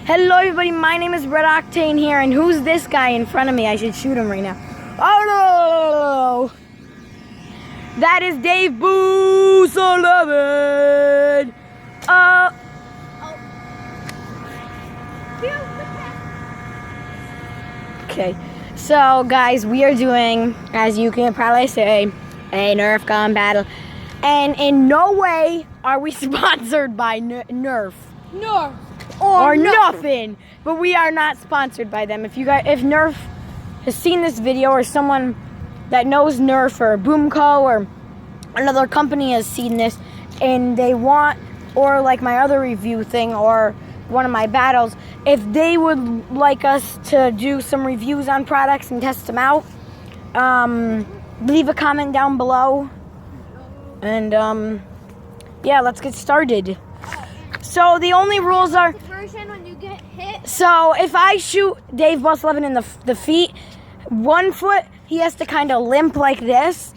Hello everybody, my name is Red Octane here, and who's this guy in front of me? I should shoot him right now. Oh no! That is Dave Boost 11! Okay, so guys, we are doing, as you can probably say, a Nerf gun battle. And in no way are we sponsored by Nerf. Nerf. Or nothing. But we are not sponsored by them. If Nerf has seen this video, or someone that knows Nerf or Boomco or another company has seen this and they want, or like my other review thing or one of my battles, if they would like us to do some reviews on products and test them out, leave a comment down below. And yeah, let's get started. So the only rules are, When you get hit. so if I shoot Dave Boost 11 in the feet, one foot he has to kind of limp like this.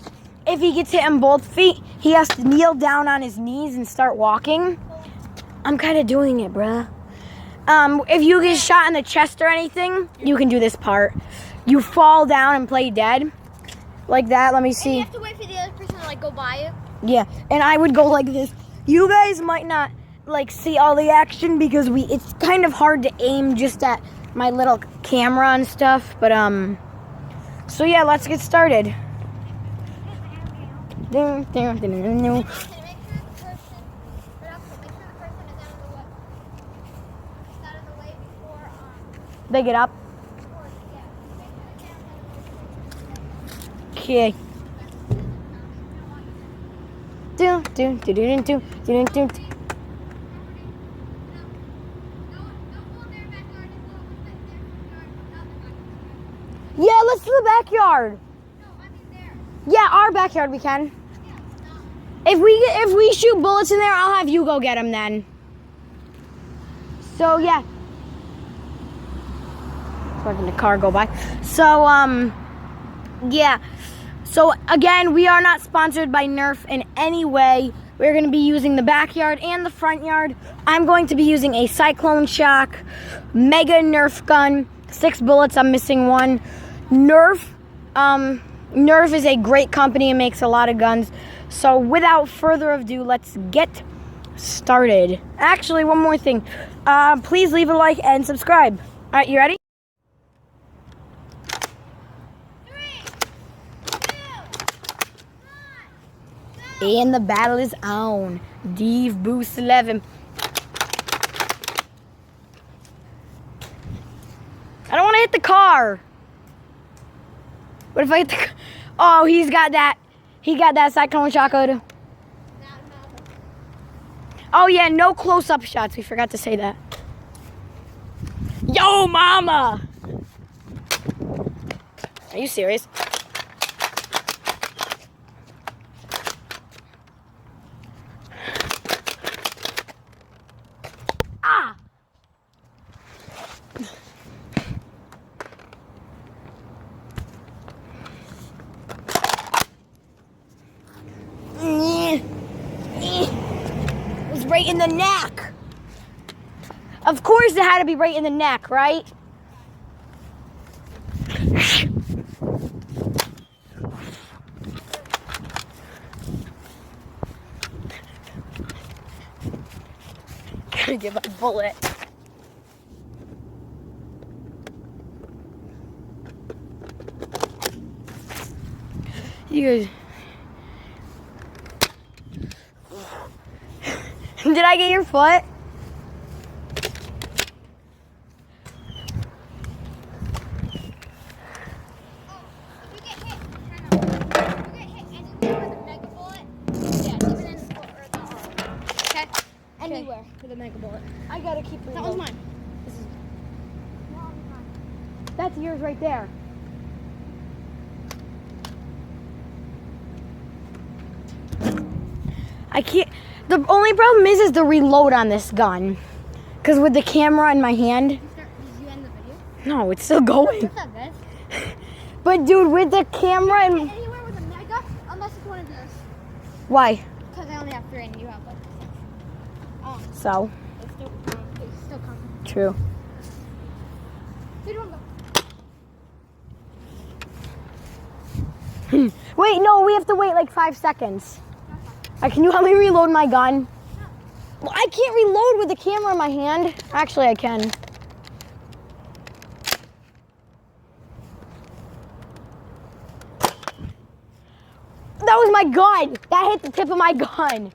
If he gets hit in both feet, he has to kneel down on his knees and start walking. I'm kind of doing it, bruh. If you get shot in the chest or anything, you can do this part. You fall down and play dead. Like that, let me see. And you have to wait for the other person to go by you. Yeah, and I would go like this. You guys might not see all the action because it's kind of hard to aim just at my little camera and stuff, but so yeah, let's get started. Make sure the person is out of the way before They get up. Okay. Yeah, let's do the backyard. Yeah, our backyard we can. If we shoot bullets in there, I'll have you go get them then. So yeah. Watching the car go by. So yeah. So again, we are not sponsored by Nerf in any way. We're going to be using the backyard and the front yard. I'm going to be using a Cyclone Shock Mega Nerf gun. 6 bullets, I'm missing one. Nerf is a great company and makes a lot of guns. So without further ado, let's get started. Actually, one more thing. Please leave a like and subscribe. All right, you ready? 3, 2, 1, And the battle is on. Dave Boost 11. I don't want to hit the car. What if I hit the car? Oh, he got that Cyclone Shock. Oh yeah, no close-up shots. We forgot to say that. Yo, mama! Are you serious? Ah! It was right in the neck. Of course it had to be right in the neck, right? Gotta get my bullet. You guys. Did I get your foot? anywhere with a mega bullet. I gotta keep That was mine. That's yours right there. I can't. The only problem is the reload on this gun. Because with the camera in my hand. Did you end the video? No, it's still going. What's up, guys? But dude, with the camera and. Anywhere with a mega, unless it's one of these. Why? Because I only have 3 and you have like 6. So. It's still coming. True. Wait, no, we have to wait like 5 seconds. Can you help me reload my gun? Well, I can't reload with the camera in my hand. Actually, I can. That was my gun. That hit the tip of my gun.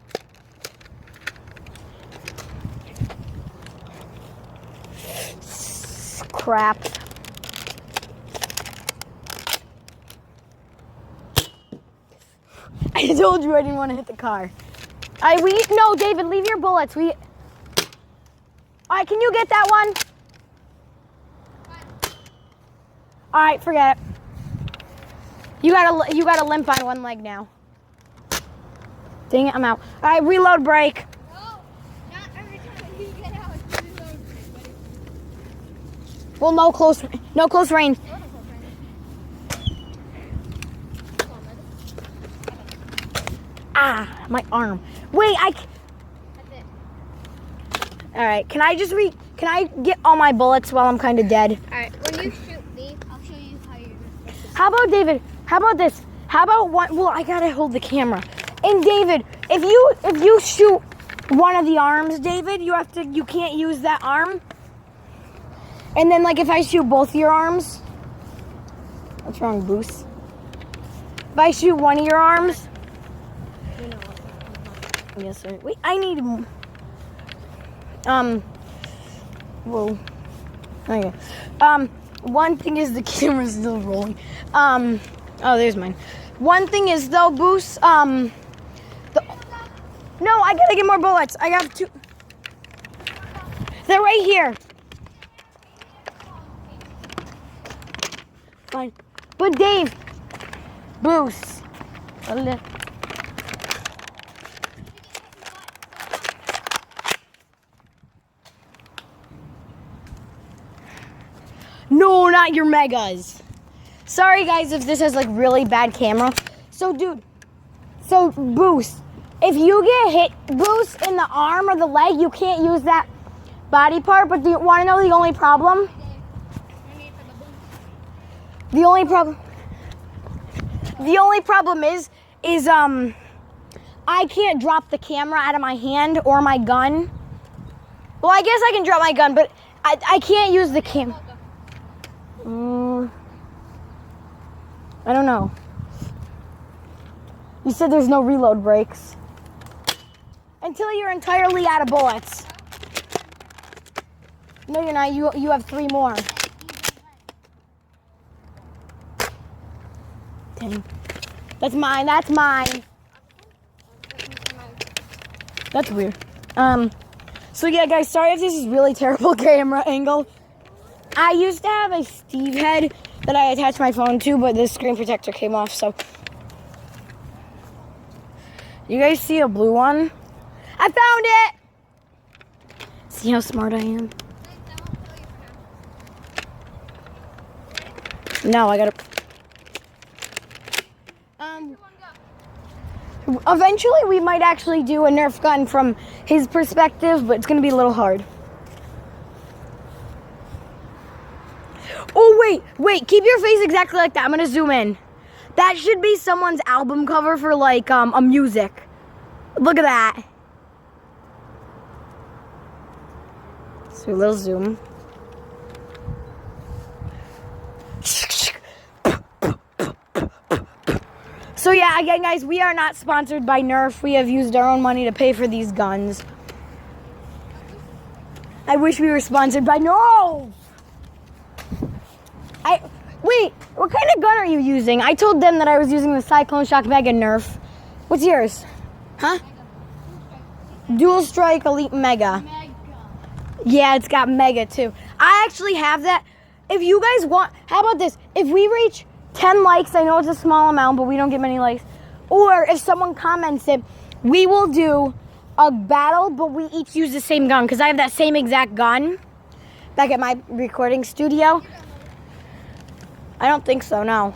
Crap. I told you I didn't want to hit the car. No, David, leave your bullets. All right, can you get that one? All right, forget it. You got a limp on one leg now. Dang it, I'm out. All right, reload break. No, not every time you get out. Reload break, buddy. Well, no close range. Ah, my arm. Wait, That's it. All right, can I get all my bullets while I'm kind of dead? Alright, when you shoot me, I'll show you how you're supposed to. How about David? How about this? How about one? Well, I gotta hold the camera. And David, if you shoot one of the arms, David, you can't use that arm. And then like if I shoot both your arms, what's wrong, Boost? If I shoot one of your arms, You know what? yes sir. Wait, I need. Whoa. Okay. One thing is the camera's still rolling. Oh, there's mine. One thing is though, Boost. No, I gotta get more bullets. I got 2. They're right here. Fine. But Dave, Boost. No, not your megas. Sorry guys if this has like really bad camera. So Boost, if you get hit, Boost, in the arm or the leg, you can't use that body part. But do you want to know the only problem? The only problem is I can't drop the camera out of my hand or my gun. Well, I guess I can drop my gun, but I can't use the camera. I don't know. You said there's no reload breaks. Until you're entirely out of bullets. No, you're not. You have 3 more. Dang. That's mine. That's mine. That's weird. So yeah, guys, sorry if this is really terrible camera angle. I used to have a Steve head that I attached my phone to, but the screen protector came off, so. You guys see a blue one? I found it! See how smart I am? No, I gotta. Eventually we might actually do a Nerf gun from his perspective, but it's gonna be a little hard. Oh, wait, keep your face exactly like that. I'm gonna zoom in. That should be someone's album cover for like a music. Look at that. So a little zoom. So yeah, again guys, we are not sponsored by Nerf. We have used our own money to pay for these guns. I wish we were sponsored by No! Wait, what kind of gun are you using? I told them that I was using the Cyclone Shock Mega Nerf. What's yours? Huh? Dual Strike Elite Mega. Yeah, it's got Mega too. I actually have that. If you guys want, how about this? If we reach 10 likes, I know it's a small amount, but we don't get many likes. Or if someone comments it, we will do a battle, but we each use the same gun because I have that same exact gun back at my recording studio. I don't think so, no.